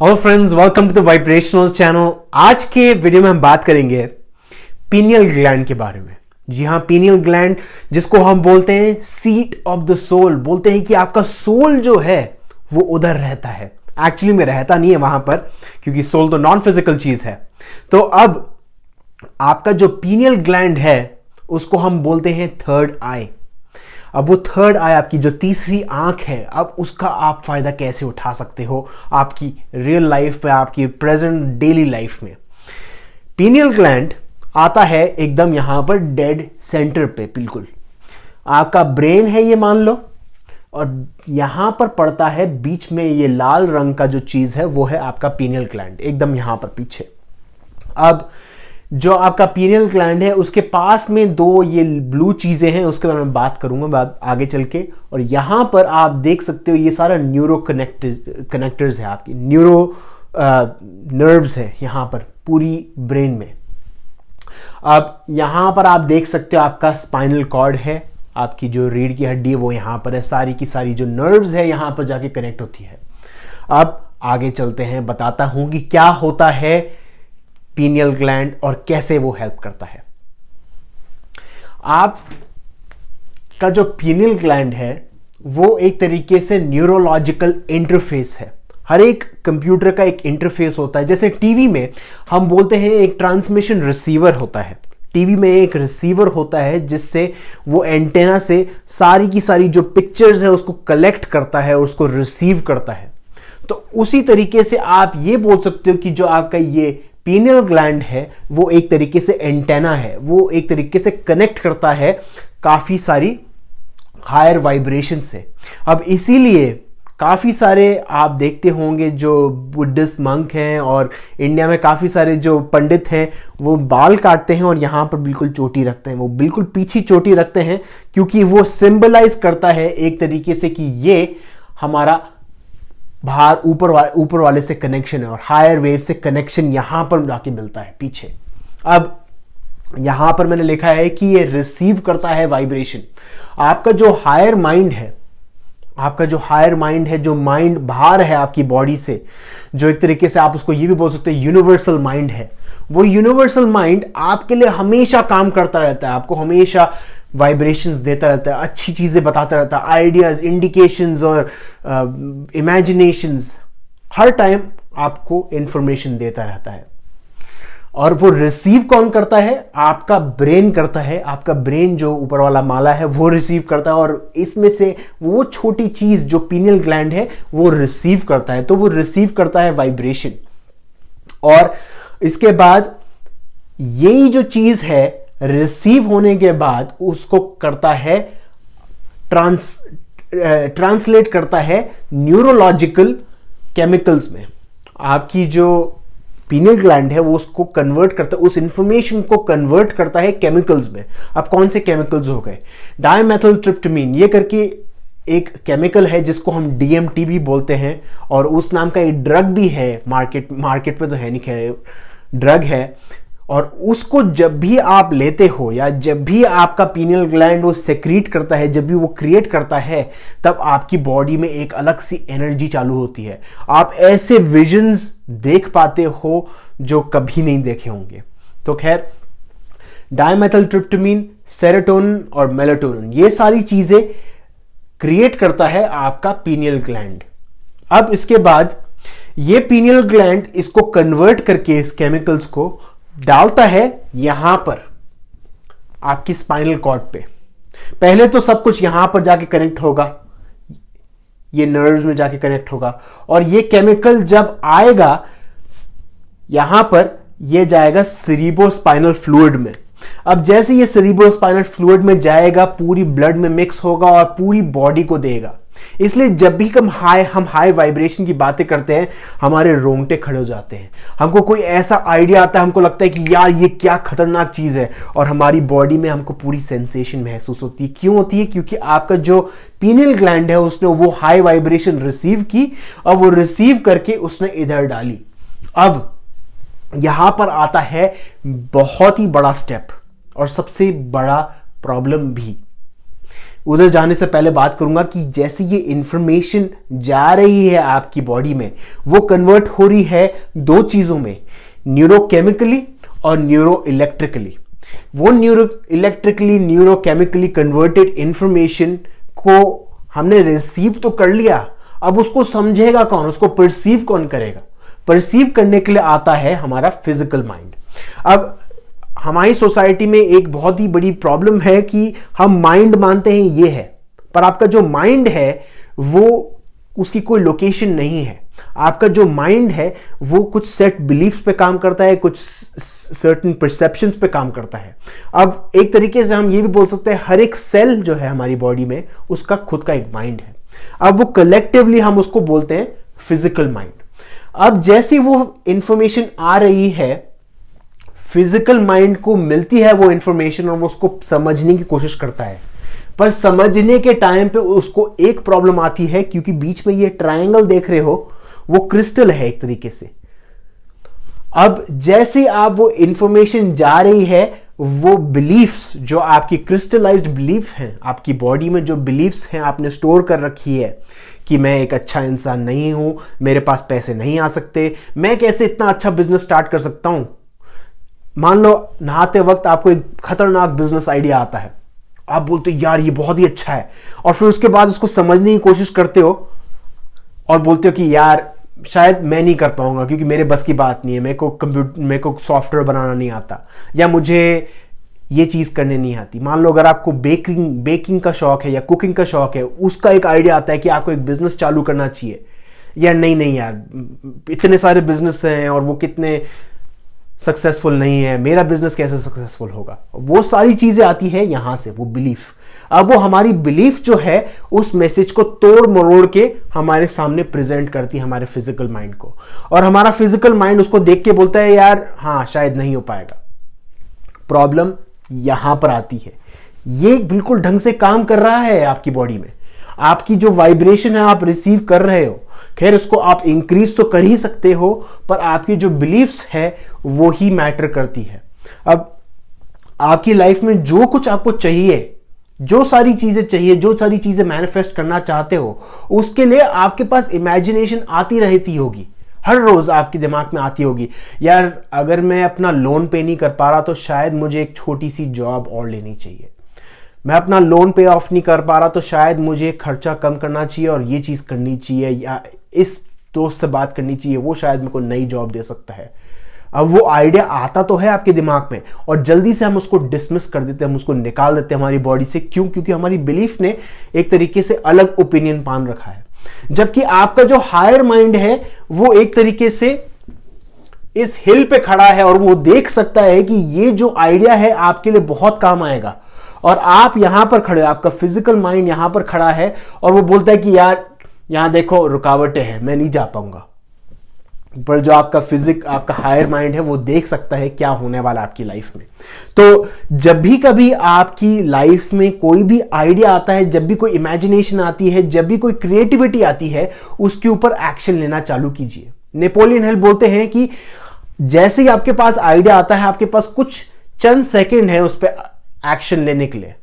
Hello friends, welcome to the vibrational channel. आज के video में हम बात करेंगे पीनियल ग्लैंड के बारे में। जी हाँ, पीनियल ग्लैंड जिसको हम बोलते हैं सीट ऑफ द सोल, बोलते हैं कि आपका सोल जो है वो उधर रहता है। एक्चुअली में रहता नहीं है वहां पर, क्योंकि सोल तो नॉन फिजिकल चीज है। तो अब आपका जो पीनियल ग्लैंड है उसको हम बोलते हैं थर्ड आई। अब वो थर्ड आई, आपकी जो तीसरी आंख है, अब उसका आप फायदा कैसे उठा सकते हो आपकी रियल लाइफ में, आपकी प्रेजेंट डेली लाइफ में। पीनियल ग्लैंड आता है एकदम यहां पर डेड सेंटर पे, बिल्कुल आपका ब्रेन है ये मान लो, और यहां पर पड़ता है बीच में ये लाल रंग का जो चीज है वो है आपका पीनियल ग्लैंड, एकदम यहां पर पीछे। अब जो आपका पीनियल ग्लैंड है उसके पास में दो ये ब्लू चीजें हैं, उसके बारे में बात करूंगा बाद आगे चल के। और यहां पर आप देख सकते हो ये सारा न्यूरो कनेक्टर्स है, आपकी न्यूरो नर्व्स है यहां पर पूरी ब्रेन में। अब यहां पर आप देख सकते हो आपका स्पाइनल कॉर्ड है, आपकी जो रीढ़ की हड्डी है वो यहां पर है, सारी की सारी जो नर्व्स है यहां पर जाके कनेक्ट होती है। अब आगे चलते हैं, बताता हूं कि क्या होता है पीनियल ग्लैंड और कैसे वो हेल्प करता है। आप का जो पीनियल ग्लैंड है वो एक तरीके से न्यूरोलॉजिकल इंटरफेस है। हर एक कंप्यूटर का एक इंटरफेस होता है। जैसे टीवी में हम बोलते हैं एक ट्रांसमिशन रिसीवर होता है, टीवी में एक रिसीवर होता है जिससे वो एंटेना से सारी की सारी जो पिक्चर्स है उसको कलेक्ट करता है और उसको रिसीव करता है। तो उसी तरीके से आप ये बोल सकते हो कि जो आपका ये पीनियल ग्लैंड है वो एक तरीके से एंटेना है, वो एक तरीके से कनेक्ट करता है काफी सारी हायर वाइब्रेशन से। अब इसीलिए काफी सारे आप देखते होंगे जो बुद्धिस्ट मंक हैं और इंडिया में काफी सारे जो पंडित हैं वो बाल काटते हैं और यहां पर बिल्कुल चोटी रखते हैं, वो बिल्कुल पीछे चोटी रखते हैं, क्योंकि वो सिंबलाइज करता है एक तरीके से कि ये हमारा बाहर ऊपर वाले से कनेक्शन है और हायर वेव से कनेक्शन यहां पर जाके मिलता है पीछे। अब यहां पर मैंने लिखा है कि ये रिसीव करता है वाइब्रेशन। आपका जो हायर माइंड है, आपका जो हायर माइंड है, जो माइंड बाहर है आपकी बॉडी से, जो एक तरीके से आप उसको ये भी बोल सकते हैं यूनिवर्सल माइंड है, वो यूनिवर्सल माइंड आपके लिए हमेशा काम करता रहता है, आपको हमेशा वाइब्रेशंस देता रहता है, अच्छी चीजें बताता रहता है, आइडियाज, इंडिकेशंस और इमेजिनेशंस, हर टाइम आपको इंफॉर्मेशन देता रहता है। और वो रिसीव कौन करता है? आपका ब्रेन करता है। आपका ब्रेन जो ऊपर वाला माला है वो रिसीव करता है, और इसमें से वो छोटी चीज जो पीनियल ग्लैंड है वो रिसीव करता है। तो वो रिसीव करता है वाइब्रेशन, और इसके बाद यही जो चीज है रिसीव होने के बाद उसको करता है ट्रांसलेट करता है न्यूरोलॉजिकल केमिकल्स में। आपकी जो पीनियल ग्लैंड है वो उसको कन्वर्ट करता है, उस इंफॉर्मेशन को कन्वर्ट करता है केमिकल्स में। अब कौन से केमिकल्स हो गए? डायमेथिलट्रिप्टामाइन ये करके एक केमिकल है जिसको हम DMT भी बोलते हैं, और उस नाम का एक ड्रग भी है मार्केट पे तो है नहीं, खैर ड्रग है। और उसको जब भी आप लेते हो या जब भी आपका पीनियल ग्लैंड वो सेक्रीट करता है, जब भी वो क्रिएट करता है, तब आपकी बॉडी में एक अलग सी एनर्जी चालू होती है। आप ऐसे विजन्स देख पाते हो जो कभी नहीं देखे होंगे। तो खैर, डायमेथिलट्रिप्टामाइन, सेरोटोनिन और मेलाटोनिन ये सारी चीजें क्रिएट करता है आपका पीनियल ग्लैंड। अब इसके बाद ये पीनियल ग्लैंड इसको कन्वर्ट करके इस केमिकल्स को डालता है यहां पर आपकी स्पाइनल कॉर्ड पे। पहले तो सब कुछ यहां पर जाके कनेक्ट होगा, ये नर्व्स में जाके कनेक्ट होगा, और ये केमिकल जब आएगा यहां पर, ये जाएगा सेरिब्रोस्पाइनल फ्लूइड में। अब जैसे ये सेरिब्रोस्पाइनल फ्लूइड में जाएगा, पूरी ब्लड में मिक्स होगा और पूरी बॉडी को देगा। इसलिए जब भी हम हाई वाइब्रेशन की बातें करते हैं हमारे रोंगटे खड़े हो जाते हैं। हमको कोई ऐसा आइडिया आता है, हमको लगता है कि यार ये क्या खतरनाक चीज है, और हमारी बॉडी में हमको पूरी सेंसेशन महसूस होती है। क्यों होती है? क्योंकि आपका जो पीनियल ग्लैंड है उसने वो हाई वाइब्रेशन रिसीव की, और वो रिसीव करके उसने इधर डाली। अब यहां पर आता है बहुत ही बड़ा स्टेप और सबसे बड़ा प्रॉब्लम भी। उधर जाने से पहले बात करूंगा कि जैसे ये इंफॉर्मेशन जा रही है आपकी बॉडी में, वो कन्वर्ट हो रही है दो चीजों में, न्यूरोकेमिकली और न्यूरो इलेक्ट्रिकली। वो न्यूरोकेमिकली कन्वर्टेड इंफॉर्मेशन को हमने रिसीव तो कर लिया, अब उसको समझेगा कौन, उसको परसीव कौन करेगा? परसीव करने के लिए आता है हमारा फिजिकल माइंड। अब हमारी सोसाइटी में एक बहुत ही बड़ी प्रॉब्लम है कि हम माइंड मानते हैं ये है, पर आपका जो माइंड है वो उसकी कोई लोकेशन नहीं है। आपका जो माइंड है वो कुछ सेट बिलीफ्स पे काम करता है, कुछ सर्टेन परसेप्शंस पे काम करता है। अब एक तरीके से हम ये भी बोल सकते हैं हर एक सेल जो है हमारी बॉडी में उसका खुद का एक माइंड है। अब वो कलेक्टिवली हम उसको बोलते हैं फिजिकल माइंड। अब जैसे वो इंफॉर्मेशन आ रही है, फिजिकल माइंड को मिलती है वो इंफॉर्मेशन और वो उसको समझने की कोशिश करता है, पर समझने के टाइम पे उसको एक प्रॉब्लम आती है, क्योंकि बीच में ये ट्रायंगल देख रहे हो वो क्रिस्टल है एक तरीके से। अब जैसे आप वो इंफॉर्मेशन जा रही है, वो बिलीफ्स जो आपकी क्रिस्टलाइज्ड बिलीफ हैं, आपकी बॉडी में जो बिलीफ्स हैं आपने स्टोर कर रखी है कि मैं एक अच्छा इंसान नहीं हूं, मेरे पास पैसे नहीं आ सकते, मैं कैसे इतना अच्छा बिजनेस स्टार्ट कर सकता हूं। मान लो नहाते वक्त आपको एक खतरनाक बिजनेस आइडिया आता है, आप बोलते हो यार ये बहुत ही अच्छा है, और फिर उसके बाद उसको समझने की कोशिश करते हो और बोलते हो कि यार शायद मैं नहीं कर पाऊंगा क्योंकि मेरे बस की बात नहीं है, मेरे को सॉफ्टवेयर बनाना नहीं आता, या मुझे ये चीज करने नहीं आती। मान लो अगर आपको बेकिंग का शौक है या कुकिंग का शौक है, उसका एक आइडिया आता है कि आपको एक बिजनेस चालू करना चाहिए, या नहीं यार इतने सारे बिजनेस हैं और वो कितने सक्सेसफुल नहीं है, मेरा बिजनेस कैसे सक्सेसफुल होगा। वो सारी चीजें आती है यहां से, वो बिलीफ। अब वो हमारी बिलीफ जो है उस मैसेज को तोड़ मरोड़ के हमारे सामने प्रेजेंट करती है हमारे फिजिकल माइंड को, और हमारा फिजिकल माइंड उसको देख के बोलता है यार हाँ शायद नहीं हो पाएगा। प्रॉब्लम यहां पर आती है, ये बिल्कुल ढंग से काम कर रहा है आपकी बॉडी में, आपकी जो वाइब्रेशन है आप रिसीव कर रहे हो, खैर उसको आप इंक्रीज तो कर ही सकते हो, पर आपकी जो बिलीफ्स है वो ही मैटर करती है। अब आपकी लाइफ में जो कुछ आपको चाहिए, जो सारी चीजें चाहिए, जो सारी चीजें मैनिफेस्ट करना चाहते हो, उसके लिए आपके पास इमेजिनेशन आती रहती होगी, हर रोज आपके दिमाग में आती होगी, यार अगर मैं अपना लोन पे नहीं कर पा रहा तो शायद मुझे एक छोटी सी जॉब और लेनी चाहिए, मैं अपना लोन पे ऑफ नहीं कर पा रहा तो शायद मुझे खर्चा कम करना चाहिए और ये चीज़ करनी चाहिए, या इस दोस्त से बात करनी चाहिए, वो शायद मेरे को नई जॉब दे सकता है। अब वो आइडिया आता तो है आपके दिमाग में और जल्दी से हम उसको डिसमिस कर देते हैं, हम उसको निकाल देते हैं हमारी बॉडी से। क्यों? क्योंकि हमारी बिलीफ ने एक तरीके से अलग ओपिनियन पान रखा है, जबकि आपका जो हायर माइंड है वो एक तरीके से इस हिल पे खड़ा है और वो देख सकता है कि ये जो आइडिया है आपके लिए बहुत काम आएगा, और आप यहां पर खड़े हो, आपका फिजिकल माइंड यहां पर खड़ा है और वो बोलता है कि यार यहां देखो रुकावटें हैं, मैं नहीं जा पाऊंगा। पर जो आपका हायर माइंड है वो देख सकता है क्या होने वाला आपकी लाइफ में। तो जब भी कभी आपकी लाइफ में कोई भी आइडिया आता है, जब भी कोई इमेजिनेशन आती है, जब भी कोई क्रिएटिविटी आती है, उसके ऊपर एक्शन लेना चालू कीजिए। नेपोलियन हिल बोलते हैं कि जैसे ही आपके पास आइडिया आता है, आपके पास कुछ चंद सेकंड है उस पर एक्शन लेने के लिए,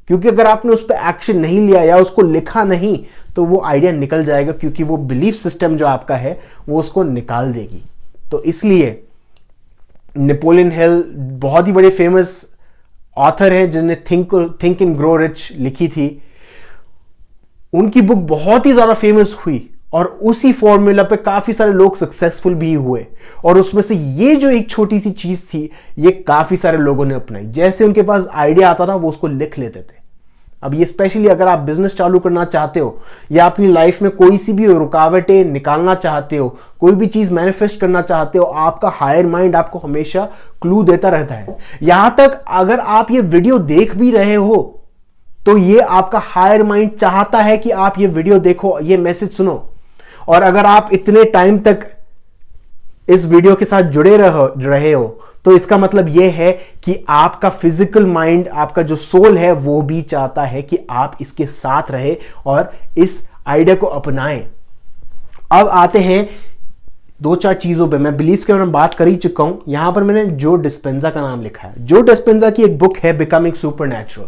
क्योंकि अगर आपने उस पर एक्शन नहीं लिया या उसको लिखा नहीं तो वो आइडिया निकल जाएगा, क्योंकि वो बिलीफ सिस्टम जो आपका है वो उसको निकाल देगी। तो इसलिए नेपोलियन हिल बहुत ही बड़े फेमस ऑथर हैं जिन्हें थिंक एंड ग्रो रिच लिखी थी। उनकी बुक बहुत ही ज्यादा फेमस हुई और उसी फॉर्मूला पे काफी सारे लोग सक्सेसफुल भी हुए, और उसमें से ये जो एक छोटी सी चीज थी ये काफी सारे लोगों ने अपनाई। जैसे उनके पास आइडिया आता था वो उसको लिख लेते थे। अब ये स्पेशली अगर आप बिजनेस चालू करना चाहते हो या अपनी लाइफ में कोई सी भी रुकावटें निकालना चाहते हो, कोई भी चीज मैनिफेस्ट करना चाहते हो, आपका हायर माइंड आपको हमेशा क्लू देता रहता है। यहां तक अगर आप ये वीडियो देख भी रहे हो तो ये आपका हायर माइंड चाहता है कि आप ये वीडियो देखो, ये मैसेज सुनो। और अगर आप इतने टाइम तक इस वीडियो के साथ जुड़े रहे हो तो इसका मतलब यह है कि आपका फिजिकल माइंड, आपका जो सोल है वो भी चाहता है कि आप इसके साथ रहे और इस आइडिया को अपनाएं। अब आते हैं दो चार चीजों पे। मैं बिलीव्स के बारे में बात कर ही चुका हूं। यहां पर मैंने जो डिस्पेंजा का नाम लिखा है। जो डिस्पेंजा की एक बुक है बिकमिंग सुपरनैचुरल।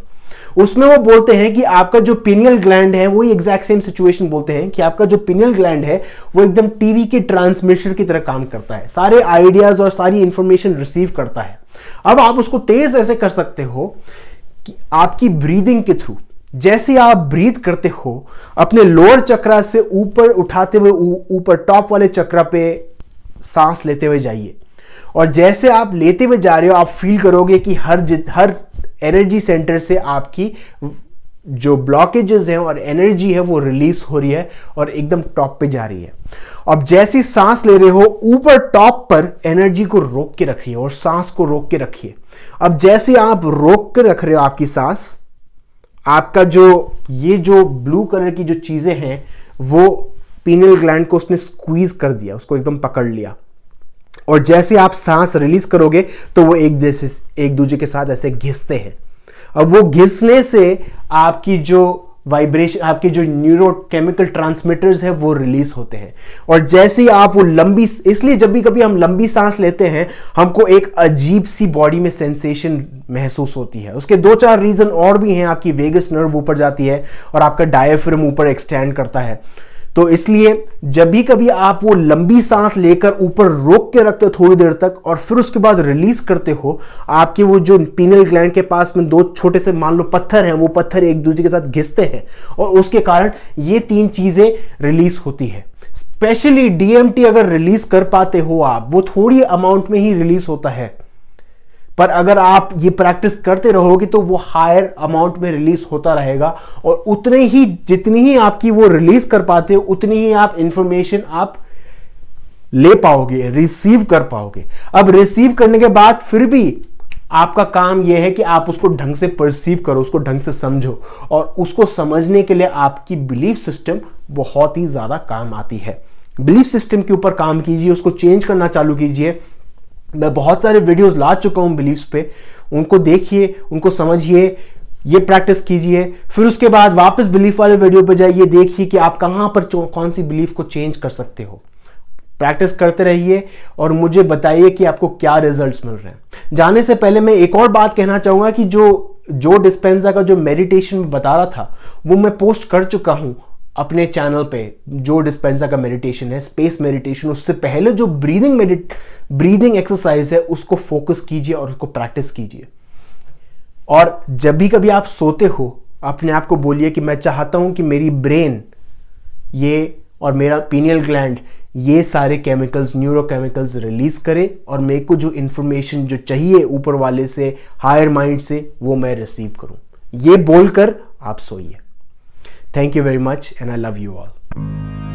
उसमें वो बोलते हैं कि आपका जो पिनियल ग्लैंड है, वही एग्जैक्ट सेम सिचुएशन बोलते हैं कि आपका जो पिनियल ग्लैंड है वो एकदम टीवी के ट्रांसमिटर की तरह काम करता है, सारे आइडियाज और सारी इंफॉर्मेशन रिसीव करता है। अब आप उसको तेज ऐसे कर सकते हो कि आपकी ब्रीदिंग के थ्रू, जैसे आप ब्रीथ करते हो अपने लोअर चक्रा से ऊपर उठाते हुए ऊपर टॉप वाले चक्रा पे सांस लेते हुए जाइए, और जैसे आप लेते हुए जा रहे हो आप फील करोगे कि हर एनर्जी सेंटर से आपकी जो ब्लॉकेजेस हैं और एनर्जी है वो रिलीज हो रही है और एकदम टॉप पे जा रही है। अब जैसी सांस ले रहे हो ऊपर टॉप पर एनर्जी को रोक के रखिए और सांस को रोक के रखिए। अब जैसे आप रोक के रख रहे हो आपकी सांस, आपका ये जो ब्लू कलर की जो चीजें हैं वो पीनियल ग्लैंड को उसने स्क्वीज कर दिया, उसको एकदम पकड़ लिया, और जैसे आप सांस रिलीज करोगे तो वो एक दूसरे के साथ ऐसे घिसते हैं। अब वो घिसने से आपकी जो वाइब्रेशन, आपके जो न्यूरोकेमिकल ट्रांसमिटर्स है वो रिलीज होते हैं, और जैसे ही आप वो इसलिए जब भी कभी हम लंबी सांस लेते हैं हमको एक अजीब सी बॉडी में सेंसेशन महसूस होती है। उसके 2-4 रीजन और भी हैं। आपकी वेगस नर्व ऊपर जाती है और आपका डायफ्राम ऊपर एक्सटेंड करता है। तो इसलिए जब भी कभी आप वो लंबी सांस लेकर ऊपर रोक के रखते हो थोड़ी देर तक और फिर उसके बाद रिलीज करते हो, आपके वो जो पीनियल ग्लैंड के पास में 2 छोटे से मान लो पत्थर हैं, वो पत्थर एक दूसरे के साथ घिसते हैं और उसके कारण ये 3 चीजें रिलीज होती है। स्पेशली डीएमटी अगर रिलीज कर पाते हो आप, वो थोड़ी अमाउंट में ही रिलीज होता है, पर अगर आप ये प्रैक्टिस करते रहोगे तो वो हायर अमाउंट में रिलीज होता रहेगा, और उतने ही जितनी ही आपकी वो रिलीज कर पाते हो उतनी ही आप इंफॉर्मेशन आप ले पाओगे, रिसीव कर पाओगे। अब रिसीव करने के बाद फिर भी आपका काम यह है कि आप उसको ढंग से परसीव करो, उसको ढंग से समझो, और उसको समझने के लिए आपकी बिलीफ सिस्टम बहुत ही ज्यादा काम आती है। बिलीफ सिस्टम के ऊपर काम कीजिए, उसको चेंज करना चालू कीजिए। मैं बहुत सारे वीडियोस ला चुका हूं बिलीफ्स पे, उनको देखिए, उनको समझिए, ये प्रैक्टिस कीजिए, फिर उसके बाद वापस बिलीफ वाले वीडियो पे जाइए, देखिए कि आप कहां पर कौन सी बिलीफ को चेंज कर सकते हो। प्रैक्टिस करते रहिए और मुझे बताइए कि आपको क्या रिजल्ट्स मिल रहे हैं। जाने से पहले मैं एक और बात कहना चाहूंगा कि जो डिस्पेंजा का जो मेडिटेशन बता रहा था वो मैं पोस्ट कर चुका हूं अपने चैनल पे। जो डिस्पेंजा का मेडिटेशन है, स्पेस मेडिटेशन, उससे पहले जो ब्रीदिंग एक्सरसाइज है उसको फोकस कीजिए और उसको प्रैक्टिस कीजिए। और जब भी कभी आप सोते हो अपने आप को बोलिए कि मैं चाहता हूं कि मेरी ब्रेन ये और मेरा पीनियल ग्लैंड ये सारे केमिकल्स, न्यूरोकेमिकल्स रिलीज करे और मेरे को जो इंफॉर्मेशन जो चाहिए ऊपर वाले से, हायर माइंड से, वो मैं रिसीव करूं। ये बोलकर आप सोइए। Thank you very much and I love you all.